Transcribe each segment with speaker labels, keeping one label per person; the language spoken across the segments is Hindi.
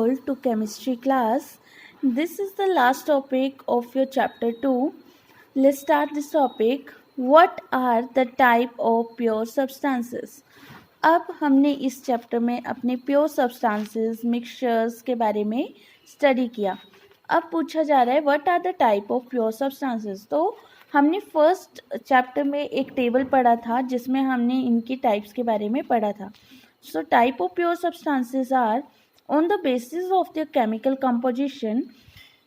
Speaker 1: all to chemistry class. This is the last topic of your chapter 2. Let's start this topic. What are the type of pure substances? अब हमने इस चैप्टर में अपने प्योर सब्सटेंसेस मिक्सचर्स के बारे में स्टडी किया. अब पूछा जा रहा है what are the type of pure substances. तो हमने फर्स्ट चैप्टर में एक टेबल पढ़ा था जिसमें हमने इनकी टाइप्स के बारे में पढ़ा था. So type of pure substances are on the basis of their chemical composition.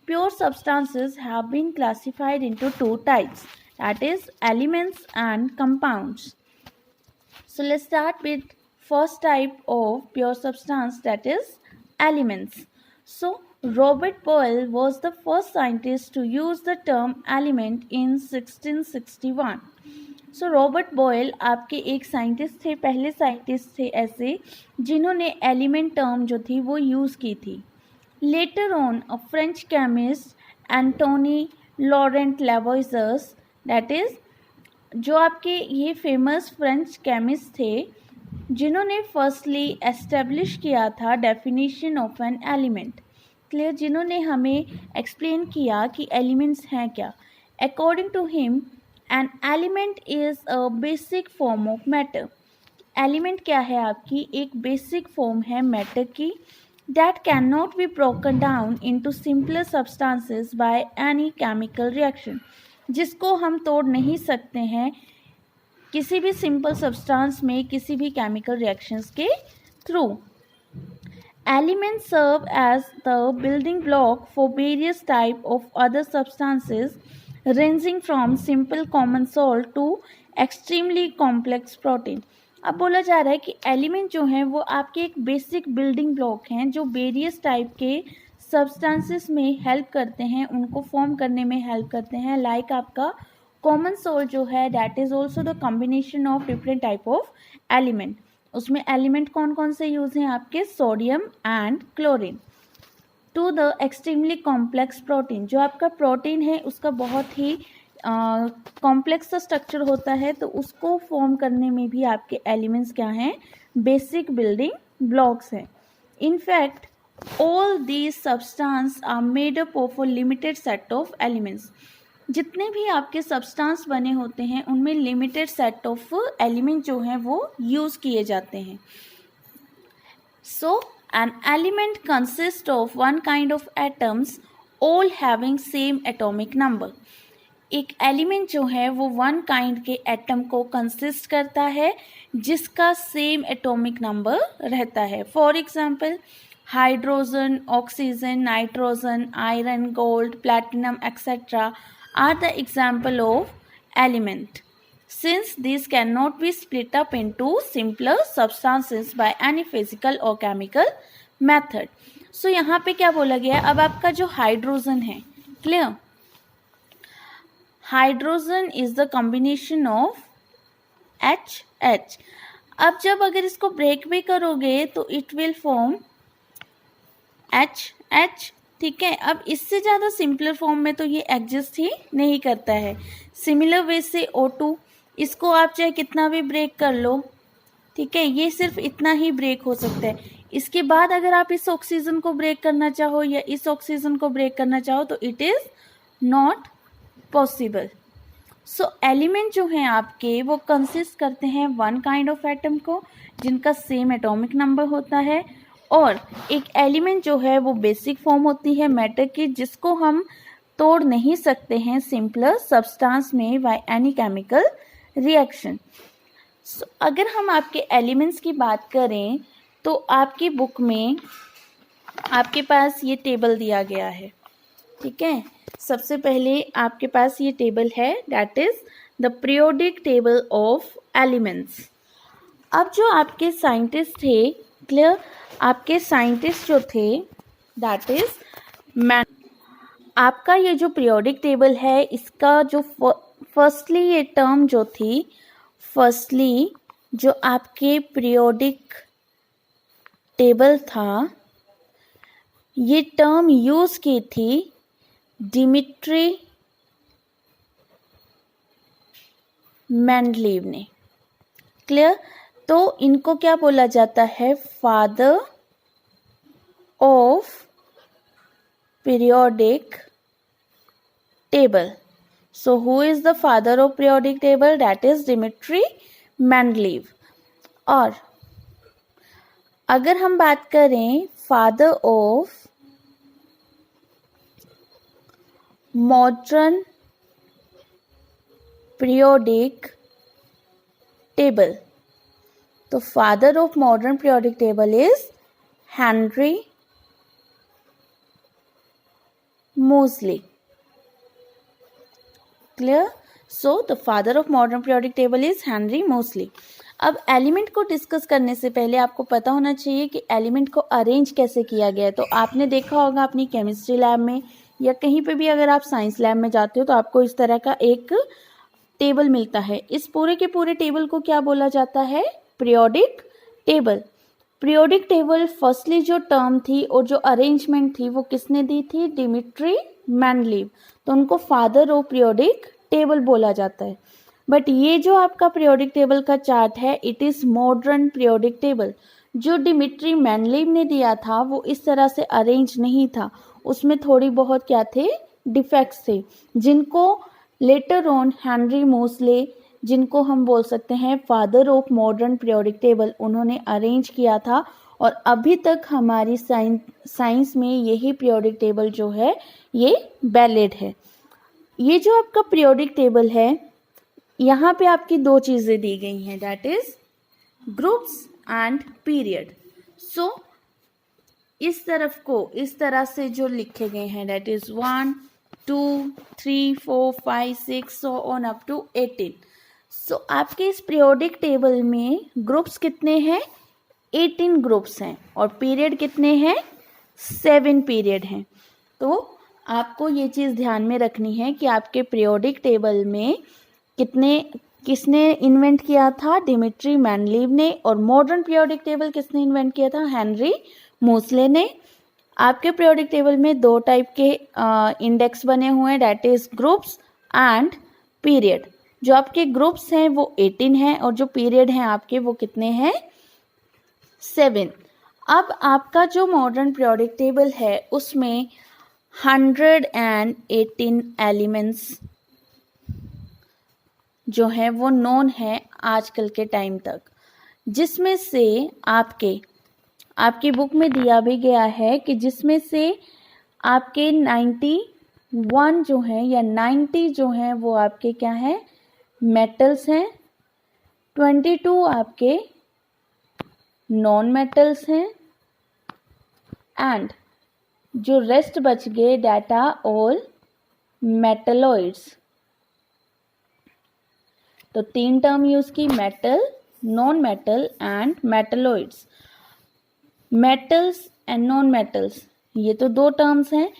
Speaker 1: Pure substances have been classified into two types, that is elements and compounds. So let's start with first type of pure substance, that is elements. So Robert Boyle was the first scientist to use the term element in 1661. So Robert Boyle आपके एक साइंटिस्ट थे, पहले साइंटिस्ट थे ऐसे जिन्होंने एलिमेंट टर्म जो थी वो यूज़ की थी. Letter on a French chemist Antoine Laurent Lavoisier's, that is जो आपके ये फेमस फ्रेंच केमिस्ट थे जिन्होंने फर्स्टली एस्टेब्लिश किया था definition of an element. Clear, जिन्होंने हमें एक्सप्लेन किया कि एलिमेंट्स हैं क्या. According to him an element is a basic form of matter. Element क्या है आपकी, एक बेसिक फॉर्म है मैटर की. That cannot be broken down into simpler substances by any chemical reaction, जिसको हम तोड़ नहीं सकते हैं किसी भी सिंपल सब्सटेंस में किसी भी केमिकल रिएक्शंस के through. Elements serve as the building block for various type of other substances ranging from simple common salt to extremely complex protein. अब बोला जा रहा है कि एलिमेंट जो हैं वो आपके एक बेसिक बिल्डिंग ब्लॉक हैं जो वेरियस टाइप के सब्सटेंसेस में हेल्प करते हैं, उनको फॉर्म करने में हेल्प करते हैं. लाइक आपका कॉमन सॉल्ट जो है that is also the combination of different type of element. उसमें एलिमेंट कौन कौन से यूज़ हैं आपके, sodium and chlorine. To the extremely complex protein, जो आपका प्रोटीन है उसका बहुत ही कॉम्प्लेक्स सा स्ट्रक्चर होता है, तो उसको फॉर्म करने में भी आपके एलिमेंट्स क्या हैं, बेसिक बिल्डिंग ब्लॉक्स हैं. In fact all these substance are made up of a limited set of elements. जितने भी आपके सब्सटेंस बने होते हैं उनमें लिमिटेड सेट ऑफ एलिमेंट जो हैं वो यूज़ किए जाते हैं. सो an element consists of one kind of atoms all having same atomic number. एक एलिमेंट जो है वो वन काइंड के एटम को कंसिस्ट करता है जिसका सेम एटॉमिक नंबर रहता है. For example hydrogen, oxygen, nitrogen, iron, gold, platinum etcetera are the example of element. Since these cannot be split up into simpler substances by any physical or chemical method. So यहाँ पे क्या बोला गया है, अब आपका जो हाइड्रोजन है, clear, hydrogen is the combination of H. अब जब अगर इसको ब्रेक भी करोगे तो इट विल फॉर्म H. ठीक है, अब इससे ज़्यादा सिंपलर फॉर्म में तो ये एग्जिस्ट ही नहीं करता है. सिमिलर वे से O2, इसको आप चाहे कितना भी ब्रेक कर लो, ठीक है, ये सिर्फ इतना ही ब्रेक हो सकता है. इसके बाद अगर आप इस ऑक्सीजन को ब्रेक करना चाहो या इस ऑक्सीजन को ब्रेक करना चाहो तो it is not possible. So element जो हैं आपके वो कंसिस्ट करते हैं वन काइंड ऑफ एटम को जिनका सेम एटॉमिक नंबर होता है, और एक एलिमेंट जो है वो बेसिक फॉर्म होती है मैटर की जिसको हम तोड़ नहीं सकते हैं सिंपलर सब्सटेंस में बाय एनी केमिकल रिएक्शन. अगर हम आपके एलिमेंट्स की बात करें तो आपकी बुक में आपके पास ये टेबल दिया गया है, ठीक है. सबसे पहले आपके पास ये टेबल है, that is the periodic table of elements. अब जो आपके साइंटिस्ट थे, क्लियर, आपके साइंटिस्ट जो थे दैट इज़ आपका ये जो पीरियोडिक टेबल है इसका जो फर्स्टली ये टर्म जो थी, फर्स्टली जो आपके पीरियोडिक टेबल था ये टर्म यूज़ की थी डिमिट्री मेंडलीव ने. क्लियर, तो इनको क्या बोला जाता है, father of periodic table. So who is the father of periodic table? That is Dmitry Mendeleev. और अगर हम बात करें father of modern periodic table, तो father of modern periodic table is Henry Moseley. Clear? So the father of modern periodic table is Henry Moseley. अब एलिमेंट को डिस्कस करने से पहले आपको पता होना चाहिए कि एलिमेंट को अरेंज कैसे किया गया है. तो आपने देखा होगा अपनी केमिस्ट्री लैब में या कहीं पे भी अगर आप साइंस लैब में जाते हो तो आपको इस तरह का एक टेबल मिलता है. इस पूरे के पूरे टेबल को क्या बोला जाता है? Periodic table. Periodic table firstly जो टर्म थी और जो अरेंजमेंट थी वो किसने दी थी? Dmitry Mendeleev. तो उनको फादर ऑफ पीरियोडिक टेबल बोला जाता है. बट ये जो आपका पीरियोडिक टेबल का चार्ट है, it is modern periodic table. जो डिमिट्री मेंडलीव ने दिया था वो इस तरह से अरेंज नहीं था, उसमें थोड़ी बहुत क्या थे? डिफेक्ट्स थे, जिनको लेटर ऑन हेनरी मोसले, जिनको हम बोल सकते हैं father of modern periodic table, उन्होंने अरेंज किया था. और अभी तक हमारी साइंस में यही पीरियोडिक टेबल जो है ये वैलिड है. ये जो आपका पीरियोडिक टेबल है, यहाँ पे आपकी दो चीज़ें दी गई हैं, that is groups and period. So इस तरफ को इस तरह से जो लिखे गए हैं, that is 1 2 3 4 5 6 so on up to 18. So आपके इस पीरियोडिक टेबल में ग्रुप्स कितने हैं? 18 ग्रुप्स हैं. और पीरियड कितने हैं? 7 पीरियड हैं. तो आपको ये चीज़ ध्यान में रखनी है कि आपके पीरियोडिक टेबल में किसने इन्वेंट किया था? डिमिट्री मेंडलीव ने. और मॉडर्न पीरियोडिक टेबल किसने इन्वेंट किया था? हेनरी मोसले ने. आपके पीरियोडिक टेबल में दो टाइप के इंडेक्स बने हुए हैं, that is groups and period. जो आपके ग्रुप्स हैं वो 18 हैं और जो पीरियड हैं आपके वो कितने हैं? 7. अब आपका जो मॉडर्न पीरियोडिक टेबल है उसमें 118 एलिमेंट्स जो है वो नोन है आजकल के टाइम तक, जिसमें से आपकी बुक में दिया भी गया है कि जिसमें से आपके 91 जो हैं या 90 जो हैं वो आपके क्या हैं? मेटल्स हैं. 22 आपके नॉन मेटल्स हैं. एंड जो रेस्ट बच गए डाटा ऑल मेटलॉइड्स. तो 3 टर्म यूज की, metal, non metal and metalloids. Metals and non metals, ये तो 2 टर्म्स हैं.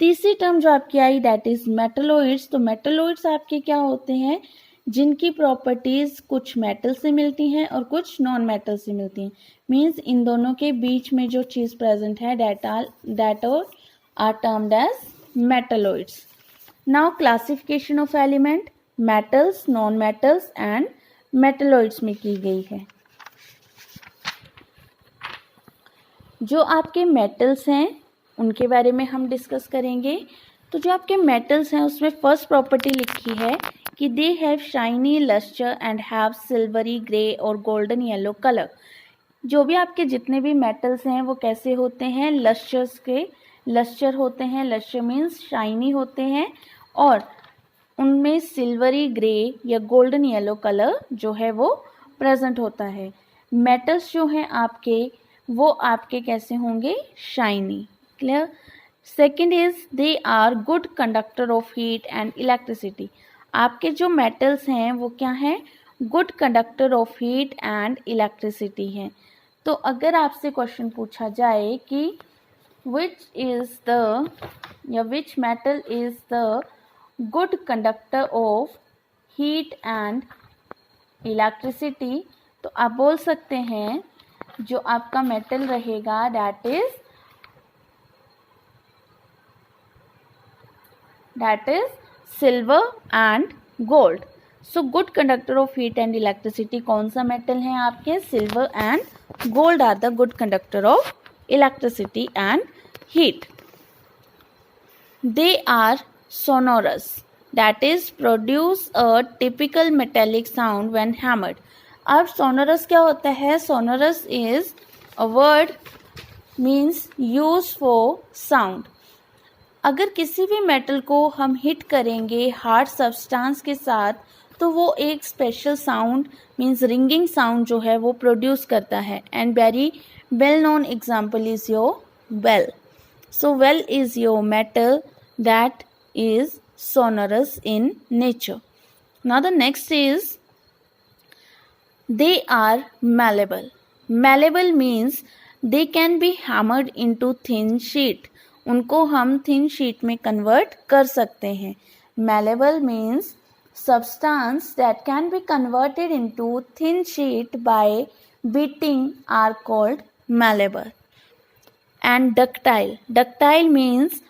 Speaker 1: तीसरी टर्म जो आपकी आई दैट इज मेटलॉइड्स. तो मेटलॉइड्स आपके क्या होते हैं? जिनकी प्रॉपर्टीज कुछ मेटल से मिलती हैं और कुछ नॉन मेटल से मिलती हैं. मींस इन दोनों के बीच में जो चीज़ प्रेजेंट है that are termed as metalloids. Now classification of element metals, non metals and metalloids में की गई है. जो आपके मेटल्स हैं उनके बारे में हम डिस्कस करेंगे. तो जो आपके मेटल्स हैं उसमें फर्स्ट प्रॉपर्टी लिखी है कि they have shiny lustre and have silvery grey और गोल्डन येलो कलर. जो भी आपके जितने भी मेटल्स हैं वो कैसे होते हैं? लस्टर होते हैं. लस्टर मीन्स शाइनी होते हैं और उनमें सिल्वरी ग्रे या गोल्डन येलो कलर जो है वो प्रेजेंट होता है. मेटल्स जो हैं आपके वो आपके कैसे होंगे? Shiny. Clear? Second is they are good conductor of heat and electricity. आपके जो मेटल्स हैं वो क्या हैं? Good conductor of heat and electricity हैं. तो अगर आपसे क्वेश्चन पूछा जाए कि which metal is the good conductor of heat and electricity, तो आप बोल सकते हैं जो आपका मेटल रहेगा that is silver and gold. So good conductor of heat and electricity कौन सा मेटल है आपके? Silver and gold are the good conductor of electricity and heat. They are sonorous, that is produce a typical metallic sound when hammered. अब sonorous क्या होता है? Sonorous is a word means used for sound. अगर किसी भी मेटल को हम हिट करेंगे हार्ड सब्सटेंस के साथ तो वो एक special sound means ringing sound जो है वो प्रोड्यूस करता है. And very well known example is your bell. So well is your metal that is sonorous in nature. Now the next is they are malleable. Malleable means they can be hammered into thin sheet. उनको हम thin sheet में convert कर सकते हैं. Malleable means substance that can be converted into thin sheet by beating are called malleable. And ductile. Ductile means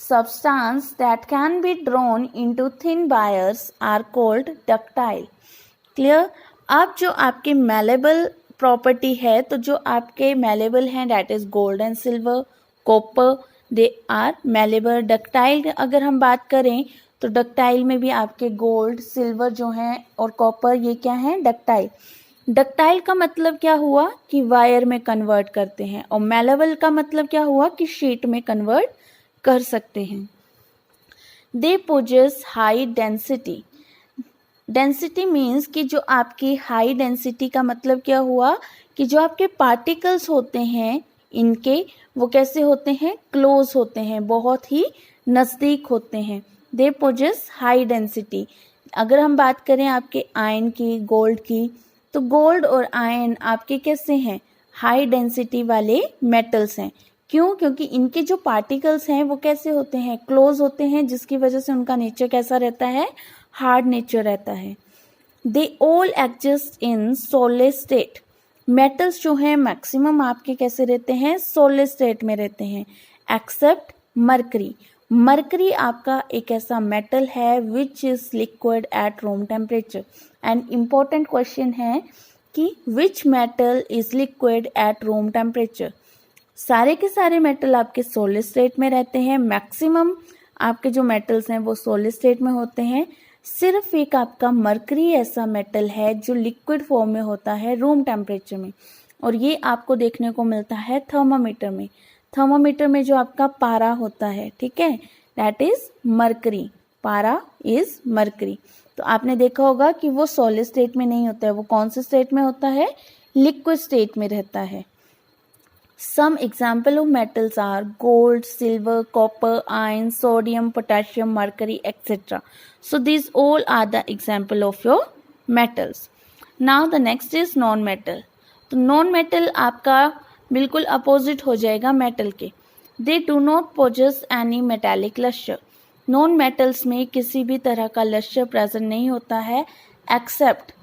Speaker 1: substance that can be drawn into thin wires are called ductile. Clear? अब जो आपके malleable property है तो जो आपके malleable हैं that is gold and silver, copper, they are malleable. ductile अगर हम बात करें तो ductile में भी आपके gold, silver जो हैं और copper ये क्या हैं? ductile. ductile का मतलब क्या हुआ कि वायर में कन्वर्ट करते हैं और malleable का मतलब क्या हुआ कि शीट में कन्वर्ट कर सकते हैं. They poses high density. Density means कि जो आपकी हाई डेंसिटी का मतलब क्या हुआ कि जो आपके पार्टिकल्स होते हैं इनके वो कैसे होते हैं? क्लोज होते हैं, बहुत ही नज़दीक होते हैं. They poses high density. अगर हम बात करें आपके आयन की, गोल्ड की, तो गोल्ड और आयन आपके कैसे हैं? हाई डेंसिटी वाले मेटल्स हैं. क्यों? क्योंकि इनके जो पार्टिकल्स हैं वो कैसे होते हैं? क्लोज होते हैं, जिसकी वजह से उनका नेचर कैसा रहता है? हार्ड नेचर रहता है. They all exist in solid state. Metals जो हैं मैक्सिमम आपके कैसे रहते हैं? सॉलिड स्टेट में रहते हैं एक्सेप्ट मरकरी. मरकरी आपका एक ऐसा मेटल है which is liquid at room temperature. And important question है कि which metal is liquid at room temperature. सारे के सारे मेटल आपके सॉलिड स्टेट में रहते हैं. मैक्सिमम आपके जो मेटल्स हैं वो सॉलिड स्टेट में होते हैं. सिर्फ एक आपका मरकरी ऐसा मेटल है जो लिक्विड फॉर्म में होता है रूम टेम्परेचर में, और ये आपको देखने को मिलता है थर्मामीटर में. थर्मामीटर में जो आपका पारा होता है, ठीक है, दैट इज मरकरी. पारा इज मरकरी. तो आपने देखा होगा कि वो सॉलिड स्टेट में नहीं होता है. वो कौन से स्टेट में होता है? लिक्विड स्टेट में रहता है. Some example of metals are gold, silver, copper, iron, sodium, potassium, mercury, etc. So these all are the example of your metals. Now the next is non-metal. तो non-metal आपका बिल्कुल opposite हो जाएगा metal के. They do not possess any metallic luster. Non-metals में किसी भी तरह का luster present नहीं होता है except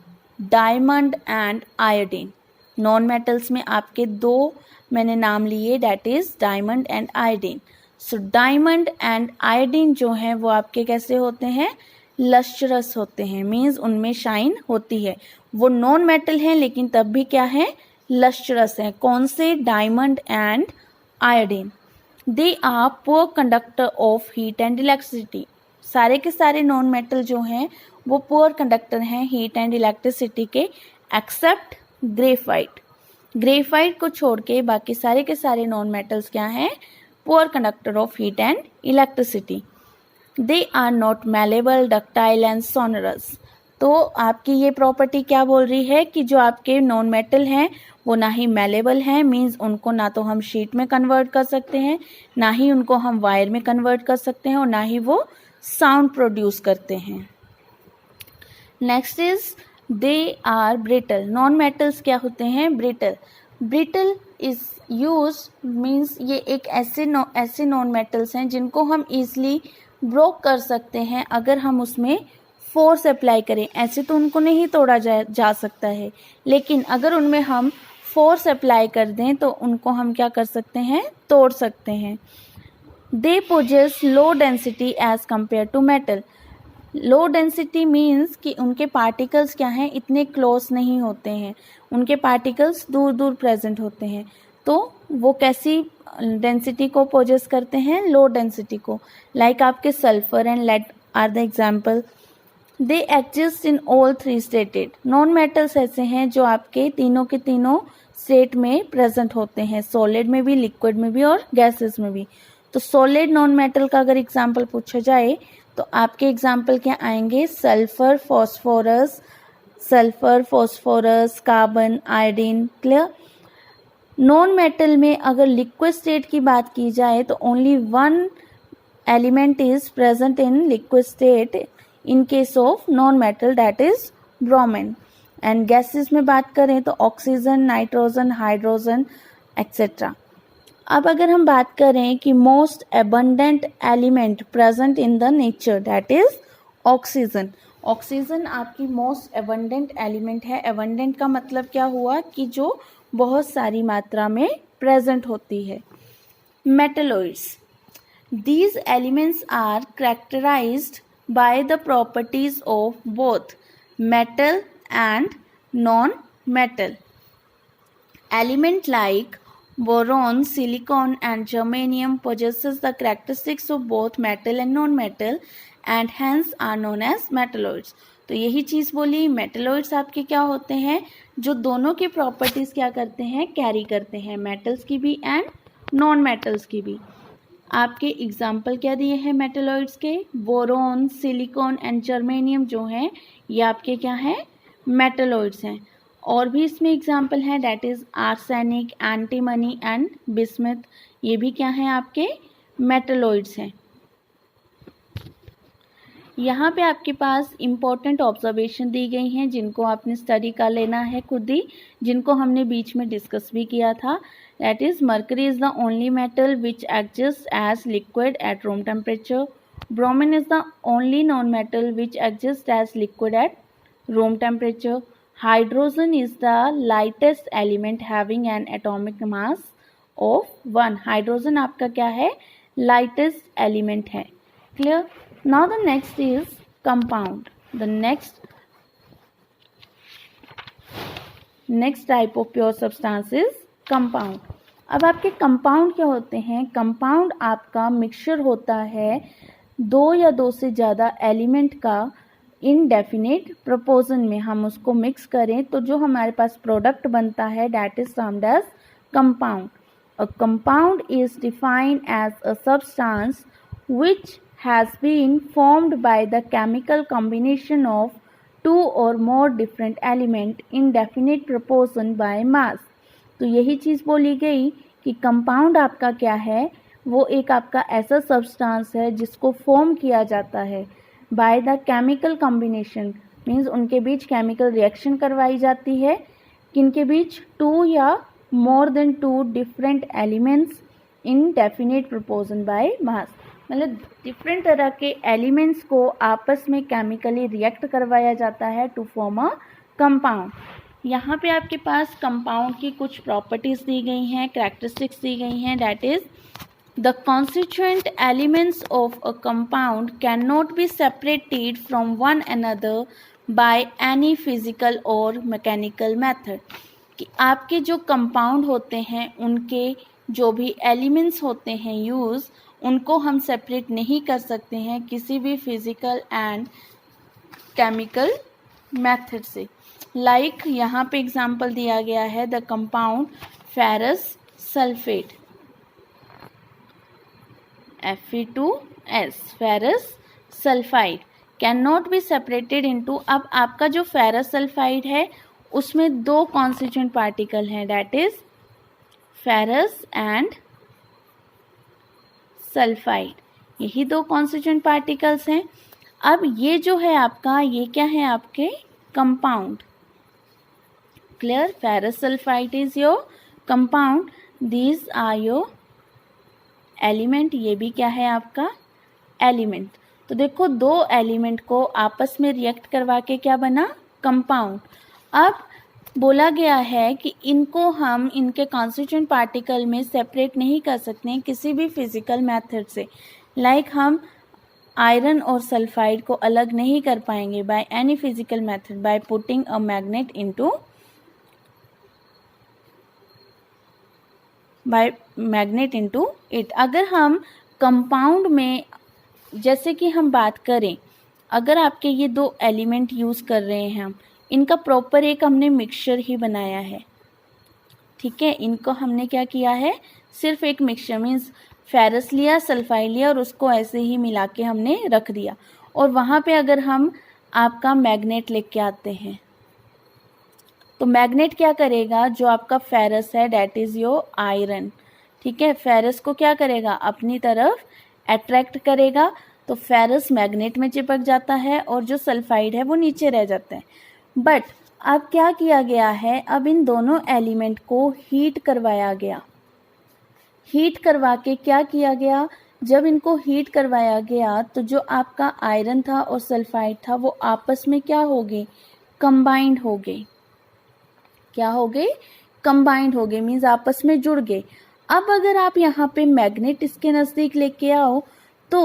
Speaker 1: diamond and iodine. Non-metals में आपके दो मैंने नाम लिए, that is diamond and iodine. So diamond and iodine जो हैं वो आपके कैसे होते हैं? लस्ट्रस होते हैं, मीन्स उनमें शाइन होती है. वो नॉन मेटल हैं लेकिन तब भी क्या है? लस्ट्रस हैं. कौन से? Diamond and iodine. They are poor conductor of heat and electricity. सारे के सारे नॉन मेटल जो हैं वो पुअर कंडक्टर हैं हीट एंड इलेक्ट्रिसिटी के एक्सेप्ट ग्रेफाइट. ग्रेफाइट को छोड़ के बाकी सारे के सारे नॉन मेटल्स क्या हैं? Poor conductor of heat and electricity. They are not malleable, ductile and sonorous. तो आपकी ये प्रॉपर्टी क्या बोल रही है कि जो आपके नॉन मेटल हैं वो ना ही मैलेबल हैं, मीन्स उनको ना तो हम शीट में कन्वर्ट कर सकते हैं, ना ही उनको हम वायर में कन्वर्ट कर सकते हैं, और ना ही वो साउंड प्रोड्यूस करते हैं. Next is they are brittle. Non metals क्या होते हैं? Brittle. Brittle is use means ये एक ऐसे नॉन मेटल्स हैं जिनको हम ईजिली ब्रोक कर सकते हैं अगर हम उसमें फोर्स अप्लाई करें. ऐसे तो उनको नहीं तोड़ा जा सकता है, लेकिन अगर उनमें हम फोर्स अप्लाई कर दें तो उनको हम क्या कर सकते हैं? तोड़ सकते हैं. They possess low density as compare to metal. Low density means कि उनके पार्टिकल्स क्या हैं? इतने क्लोज नहीं होते हैं, उनके पार्टिकल्स दूर दूर प्रेजेंट होते हैं. तो वो कैसी डेंसिटी को पोजेस करते हैं, लो डेंसिटी को। लाइक आपके sulphur and lead are the example. They exist in all three states. Non metals ऐसे हैं जो आपके तीनों के तीनों स्टेट में प्रेजेंट होते हैं, सॉलिड में भी, लिक्विड में भी और गैसेस में भी। तो सॉलिड नॉन मेटल का अगर एग्जाम्पल पूछा जाए तो आपके एग्जाम्पल क्या आएंगे, sulphur, phosphorus, carbon, iodine. Clear. Non metal में अगर लिक्विड स्टेट की बात की जाए तो only one element is present in liquid state in case of non metal, that is bromine. And gases में बात करें तो ऑक्सीजन, नाइट्रोजन, हाइड्रोजन एक्सेट्रा। अब अगर हम बात करें कि most abundant element present in the nature, that is oxygen. Oxygen आपकी मोस्ट एबंडेंट एलिमेंट है। एबंडेंट का मतलब क्या हुआ कि जो बहुत सारी मात्रा में प्रेजेंट होती है। Metalloids, these elements are characterized by the properties of both metal and non-metal. Element like boron, silicon and germanium possesses the characteristics of both metal and non-metal and hence are known as metalloids. तो यही चीज़ बोली, मेटलॉइड्स आपके क्या होते हैं, जो दोनों की प्रॉपर्टीज़ क्या करते हैं, कैरी करते हैं, मेटल्स की भी एंड नॉन मेटल्स की भी। आपके एग्जाम्पल क्या दिए हैं मेटलॉइड्स के, बोरोन, सिलिकॉन एंड जर्मेनियम जो हैं ये आपके क्या हैं, मेटलॉइड्स हैं। और भी इसमें एग्जाम्पल हैं, that is arsenic, antimony and bismuth, ये भी क्या हैं, आपके मेटलॉइड्स हैं। यहाँ पे आपके पास इम्पोर्टेंट ऑब्जर्वेशन दी गई हैं जिनको आपने स्टडी कर लेना है खुद ही, जिनको हमने बीच में डिस्कस भी किया था। That is, mercury is the only metal which exists as liquid at room temperature. Bromine is the only non-metal which exists as liquid at room temperature. Hydrogen is the lightest element having an atomic mass of 1. Hydrogen आपका क्या है, lightest element है. Clear? Now the next is compound. The next type of pure substance is compound. अब आपके कंपाउंड क्या होते हैं, कंपाउंड आपका मिक्सचर होता है दो या दो से ज़्यादा एलिमेंट का इनडेफिनेट प्रोपोर्शन में, हम उसको मिक्स करें तो जो हमारे पास प्रोडक्ट बनता है that is termed as compound. A compound is defined as a substance which has been formed by the chemical combination of two or more different element in definite proportion by mass. तो यही चीज़ बोली गई कि कंपाउंड आपका क्या है, वो एक आपका ऐसा सब्सटेंस है जिसको फॉर्म किया जाता है bye the chemical combination, means उनके बीच केमिकल रिएक्शन करवाई जाती है, किनके बीच, टू या more than two different elements in definite proportion by mass. मतलब डिफरेंट तरह के एलिमेंट्स को आपस में केमिकली रिएक्ट करवाया जाता है टू फॉर्म अ कंपाउंड। यहाँ पे आपके पास कंपाउंड की कुछ प्रॉपर्टीज़ दी गई हैं, कैरेक्टरिस्टिक्स दी गई हैं, that is the constituent elements of a compound can not be separated from one another by any physical और मैकेनिकल मेथड। कि आपके जो कंपाउंड होते हैं उनके जो भी एलिमेंट्स होते हैं यूज़, उनको हम सेपरेट नहीं कर सकते हैं किसी भी फिजिकल एंड केमिकल मेथड से। लाइक यहाँ पे एग्जाम्पल दिया गया है, the compound ferrous sulphate Fe2S, ferrous sulphide can not be separated into. अब आपका जो फेरस सल्फाइड है उसमें दो कॉन्स्टिट्यूएंट पार्टिकल हैं, that is ferrous and sulphide, यही दो कॉन्स्टिट्यूएंट पार्टिकल्स हैं। अब ये जो है आपका, ये क्या है, आपके compound. Clear? Ferrous sulphide is your compound, these are your element, ये भी क्या है आपका एलिमेंट। तो देखो दो एलिमेंट को आपस में रिएक्ट करवा के क्या बना, कंपाउंड। अब बोला गया है कि इनको हम इनके कॉन्स्टिट्यूएंट पार्टिकल में सेपरेट नहीं कर सकते हैं किसी भी फिजिकल मेथड से। लाइक हम आयरन और सल्फाइड को अलग नहीं कर पाएंगे by any physical method by putting a magnet into bye magnet into it. अगर हम कंपाउंड में जैसे कि हम बात करें, अगर आपके ये दो एलिमेंट यूज़ कर रहे हैं हम, इनका प्रॉपर एक हमने मिक्सचर ही बनाया है, ठीक है। इनको हमने क्या किया है, सिर्फ एक मिक्सचर मीन्स फेरस लिया, सल्फाइड लिया और उसको ऐसे ही मिला के हमने रख दिया। और वहाँ पे अगर हम आपका मैग्नेट लेके आते हैं तो मैग्नेट क्या करेगा, जो आपका फेरस है डैट इज़ योर आयरन, ठीक है। फेरस को क्या करेगा, अपनी तरफ अट्रैक्ट करेगा, तो फेरस मैग्नेट में चिपक जाता है और जो सल्फाइड है वो नीचे रह जाता है। बट अब क्या किया गया है, अब इन दोनों एलिमेंट को हीट करवाया गया। हीट करवा के क्या किया गया, जब इनको हीट करवाया गया तो जो आपका आयरन था और सल्फाइड था वो आपस में क्या हो गए, कंबाइंड हो गए। क्या हो गए, कंबाइंड हो गए मीन्स आपस में जुड़ गए। अब अगर आप यहाँ पे मैग्नेट इसके नज़दीक लेके आओ तो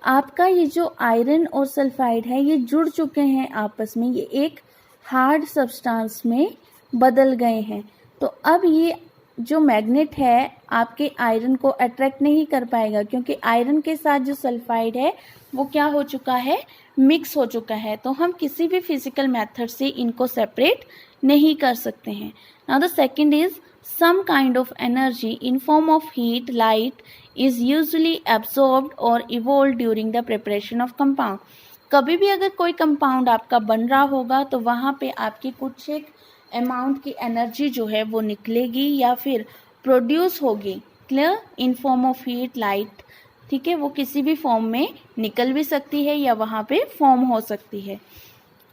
Speaker 1: आपका ये जो आयरन और सल्फाइड है ये जुड़ चुके हैं आपस में, ये एक हार्ड सब्सटेंस में बदल गए हैं। तो अब ये जो मैग्नेट है आपके आयरन को अट्रैक्ट नहीं कर पाएगा, क्योंकि आयरन के साथ जो सल्फाइड है वो क्या हो चुका है, मिक्स हो चुका है। तो हम किसी भी फिजिकल मेथड से इनको सेपरेट नहीं कर सकते हैं। Now the second is some kind of energy in form of heat, light is usually absorbed or evolved during the preparation of compound। कभी भी अगर कोई कंपाउंड आपका बन रहा होगा तो वहाँ पे आपकी कुछ एक अमाउंट की एनर्जी जो है वो निकलेगी या फिर प्रोड्यूस होगी, clear, in form of heat, light, ठीक है। वो किसी भी फॉर्म में निकल भी सकती है या वहाँ पे फॉर्म हो सकती है।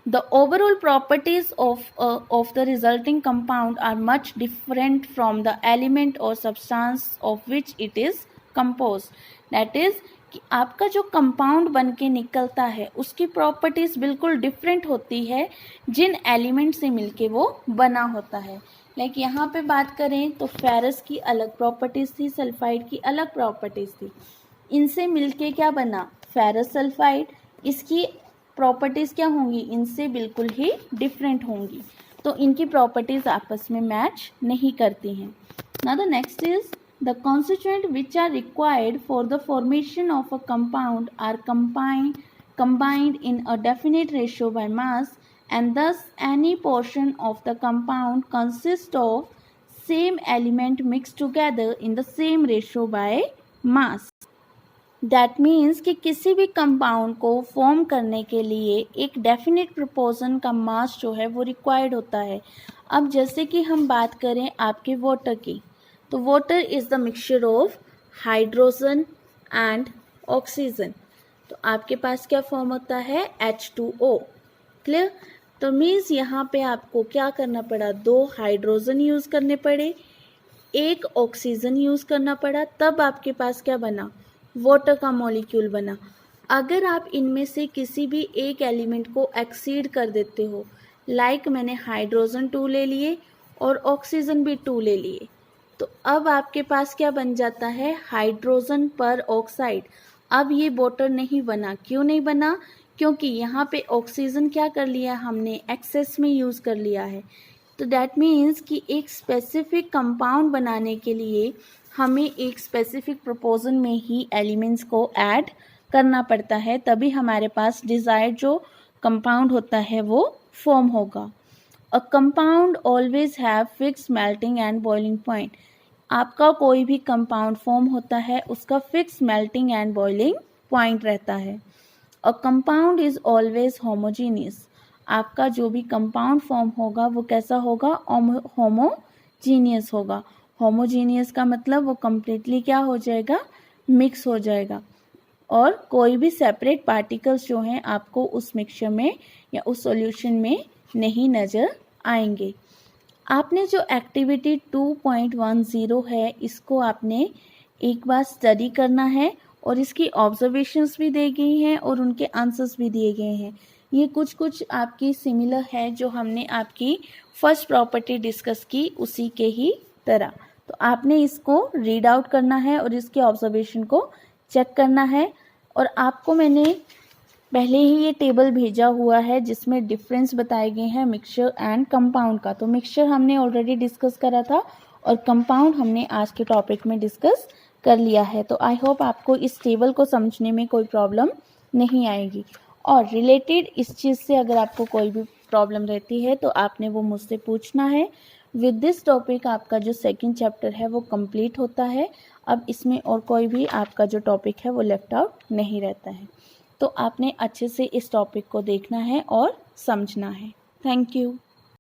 Speaker 1: The overall properties of the resulting compound are much different from the element or substance of which it is composed। That is कि आपका जो कंपाउंड बन के निकलता है उसकी प्रॉपर्टीज़ बिल्कुल डिफरेंट होती है जिन एलिमेंट से मिलके वो बना होता है। लाइक यहाँ पे बात करें तो फेरस की अलग प्रॉपर्टीज़ थी, सल्फाइड की अलग प्रॉपर्टीज़ थी। इनसे मिलके क्या बना, फेरस सल्फाइड। इसकी प्रॉपर्टीज़ क्या होंगी, इनसे बिल्कुल ही डिफरेंट होंगी, तो इनकी प्रॉपर्टीज़ आपस में मैच नहीं करती हैं। Now the next is the constituent which are required for the formation of a compound are combined in a definite ratio by mass, and thus any portion of the compound consists of same element mixed together in the same ratio by mass। That means कि किसी भी कंपाउंड को फॉर्म करने के लिए एक डेफिनेट प्रोपोर्शन का मास जो है वो रिक्वायर्ड होता है। अब जैसे कि हम बात करें आपके वाटर की, तो water is the mixture of hydrogen and oxygen. तो आपके पास क्या फॉर्म होता है, H2O, क्लियर। तो मीन्स यहाँ पे आपको क्या करना पड़ा, 2 हाइड्रोजन यूज़ करने पड़े, 1 ऑक्सीजन यूज़ करना पड़ा, तब आपके पास क्या बना, वाटर का मॉलिक्यूल बना। अगर आप इनमें से किसी भी एक एलिमेंट को एक्सीड कर देते हो, लाइक मैंने हाइड्रोजन 2 ले लिए और ऑक्सीजन भी 2 ले लिए, तो अब आपके पास क्या बन जाता है, हाइड्रोजन पर ऑक्साइड। अब ये वाटर नहीं बना, क्यों नहीं बना, क्योंकि यहाँ पे ऑक्सीजन क्या कर लिया हमने, एक्सेस में यूज़ कर लिया है। तो दैट मीन्स कि एक स्पेसिफिक कंपाउंड बनाने के लिए हमें एक स्पेसिफिक प्रोपोर्शन में ही एलिमेंट्स को ऐड करना पड़ता है, तभी हमारे पास डिज़ायर्ड जो कंपाउंड होता है वो फॉर्म होगा। A compound always have fix melting and boiling point. आपका कोई भी कंपाउंड फॉर्म होता है उसका fix melting and boiling point रहता है। अ कंपाउंड इज ऑलवेज होमोजीनियस। आपका जो भी कंपाउंड फॉर्म होगा वो कैसा होगा, होमोजीनियस होगा। होमोजीनियस का मतलब वो कम्प्लीटली क्या हो जाएगा, मिक्स हो जाएगा, और कोई भी सेपरेट पार्टिकल्स जो हैं आपको उस मिक्सचर में या उस सॉल्यूशन में नहीं नज़र आएंगे। आपने जो एक्टिविटी 2.10 है इसको आपने एक बार स्टडी करना है और इसकी ऑब्जर्वेशंस भी दी गई हैं और उनके आंसर्स भी दिए गए हैं। ये कुछ आपकी सिमिलर है जो हमने आपकी फर्स्ट प्रॉपर्टी डिस्कस की उसी के ही तरह। तो आपने इसको रीड आउट करना है और इसके ऑब्जर्वेशन को चेक करना है। और आपको मैंने पहले ही ये टेबल भेजा हुआ है जिसमें डिफरेंस बताए गए हैं मिक्सचर एंड कंपाउंड का। तो मिक्सचर हमने ऑलरेडी डिस्कस करा था और कंपाउंड हमने आज के टॉपिक में डिस्कस कर लिया है। तो आई होप आपको इस टेबल को समझने में कोई प्रॉब्लम नहीं आएगी। और रिलेटेड इस चीज़ से अगर आपको कोई भी प्रॉब्लम रहती है तो आपने वो मुझसे पूछना है। विद दिस टॉपिक आपका जो सेकंड चैप्टर है वो कंप्लीट होता है। अब इसमें और कोई भी आपका जो टॉपिक है वो लेफ्ट आउट नहीं रहता है। तो आपने अच्छे से इस टॉपिक को देखना है और समझना है। Thank you.